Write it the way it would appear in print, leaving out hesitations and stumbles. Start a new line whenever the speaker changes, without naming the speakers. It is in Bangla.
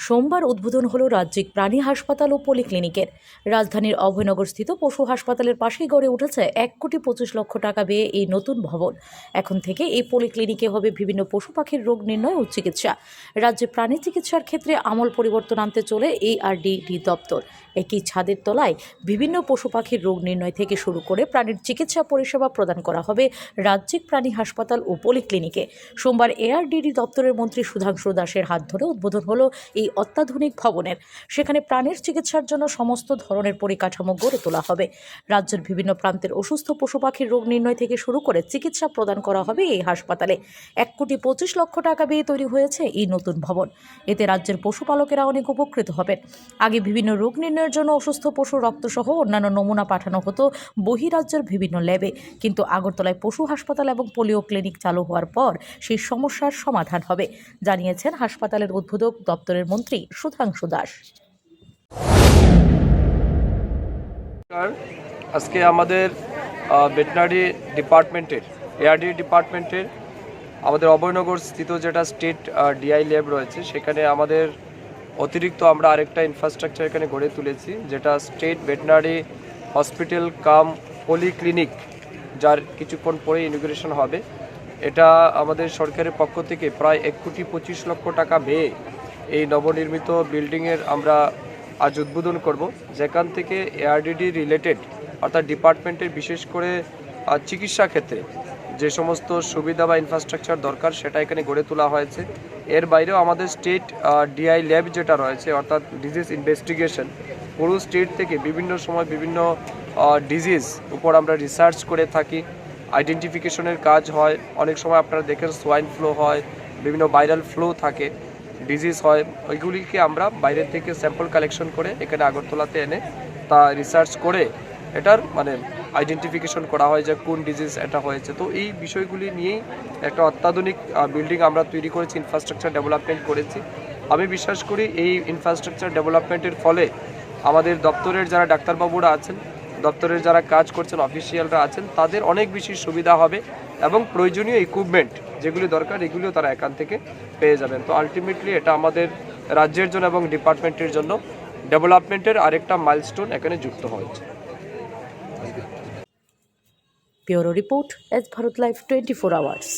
সোমবার উদ্বোধন হলো রাজ্যিক প্রাণী হাসপাতাল ও পলিক্লিনিকের। রাজধানীর অভয়নগরস্থিত পশু হাসপাতালের পাশেই গড়ে উঠেছে 1,25,00,000 টাকা ব্যয়ে এই নতুন ভবন। এখন থেকে এই পলিক্লিনিকে হবে বিভিন্ন পশু পাখির রোগ নির্ণয় ও চিকিৎসা। রাজ্যে প্রাণী চিকিৎসার ক্ষেত্রে আমূল পরিবর্তন আনতে চলে ARDD দপ্তর। একই ছাদের তলায় বিভিন্ন পশু পাখির রোগ নির্ণয় থেকে শুরু করে প্রাণীর চিকিৎসা পরিষেবা প্রদান করা হবে রাজ্যিক প্রাণী হাসপাতাল ও পলিক্লিনিকে। সোমবার ARDD দপ্তরের মন্ত্রী সুধাংশু দাসের হাত ধরে উদ্বোধন হলো এই অত্যাধুনিক ভবনের। সেখানে প্রাণীর চিকিৎসার জন্য সমস্ত ধরনের পরিকাঠামো গড়ে তোলা হবে। রাজ্যের বিভিন্ন প্রান্তের অসুস্থ পশু পাখির রোগ নির্ণয় থেকে শুরু করে চিকিৎসা প্রদান করা হবে এই হাসপাতালে। 1,25,00,000 টাকা ব্যয়ে তৈরি হয়েছে এই নতুন ভবন। এতে রাজ্যের পশুপালকেরা অনেক উপকৃত হবেন। আগে বিভিন্ন রোগ নির্ণয়ের জন্য অসুস্থ পশুর রক্তসহ অন্যান্য নমুনা পাঠানো হতো বহিরাজ্যের বিভিন্ন ল্যাবে, কিন্তু আগরতলায় পশু হাসপাতাল এবং পোলিও ক্লিনিক চালু হওয়ার পর সেই সমস্যার সমাধান হবে, জানিয়েছেন হাসপাতালের উদ্বোধক দপ্তরের মন্ত্রী সুধাংশু দাস।
আজকে আমাদের ভেটেরিনারি ডিপার্টমেন্টের ARDD ডিপার্টমেন্টের আমাদের অভয়নগর স্থিত যেটা স্টেট DI ল্যাব রয়েছে, সেখানে আমাদের অতিরিক্ত আমরা আরেকটা ইনফ্রাস্ট্রাকচার এখানে গড়ে তুলেছি, যেটা স্টেট ভেটেরিনারি হসপিটাল কাম পলিক্লিনিক, যার কিছুক্ষণ পরে ইনগুরেশন হবে। এটা আমাদের সরকারের পক্ষ থেকে প্রায় 1,25,00,000 টাকা ব্যয়ে এই নবনির্মিত বিল্ডিংয়ের আমরা আজ উদ্বোধন করব, যেখান থেকে ARDD রিলেটেড অর্থাৎ ডিপার্টমেন্টের বিশেষ করে চিকিৎসা ক্ষেত্রে যে সমস্ত সুবিধা বা ইনফ্রাস্ট্রাকচার দরকার সেটা এখানে গড়ে তোলা হয়েছে। এর বাইরেও আমাদের স্টেট DI ল্যাব যেটা রয়েছে অর্থাৎ ডিজিজ ইনভেস্টিগেশন, পুরো স্টেট থেকে বিভিন্ন সময় বিভিন্ন ডিজিজ উপর আমরা রিসার্চ করে থাকি, আইডেন্টিফিকেশনের কাজ হয়। অনেক সময় আপনারা দেখেন সোয়াইন ফ্লু হয়, বিভিন্ন ভাইরাল ফ্লু থাকে, ডিজিজ হয়, ওইগুলিকে আমরা বাইরের থেকে স্যাম্পল কালেকশন করে এখানে আগরতলাতে এনে তা রিসার্চ করে এটার আইডেন্টিফিকেশন করা হয় যে কোন ডিজিজ এটা হয়েছে। তো এই বিষয়গুলি নিয়েই একটা অত্যাধুনিক বিল্ডিং আমরা তৈরি করেছি, ইনফ্রাস্ট্রাকচার ডেভেলপমেন্ট করেছি। আমি বিশ্বাস করি এই ইনফ্রাস্ট্রাকচার ডেভেলপমেন্টের ফলে আমাদের দপ্তরের যারা ডাক্তারবাবুরা আছেন, দপ্তরের যারা কাজ করছেন, অফিসিয়ালরা আছেন, তাদের অনেক বেশি সুবিধা হবে এবং প্রয়োজনীয় ইকুইপমেন্ট যেগুলি দরকার এগুলিও তারা এখান থেকে পেয়ে যাবেন। তো আলটিমেটলি এটা আমাদের রাজ্যের জন্য এবং ডিপার্টমেন্টের জন্য ডেভেলপমেন্টের আরেকটা মাইলস্টোন এখানে যুক্ত হয়েছে।
Bureau report, S Bharat live 24 hours.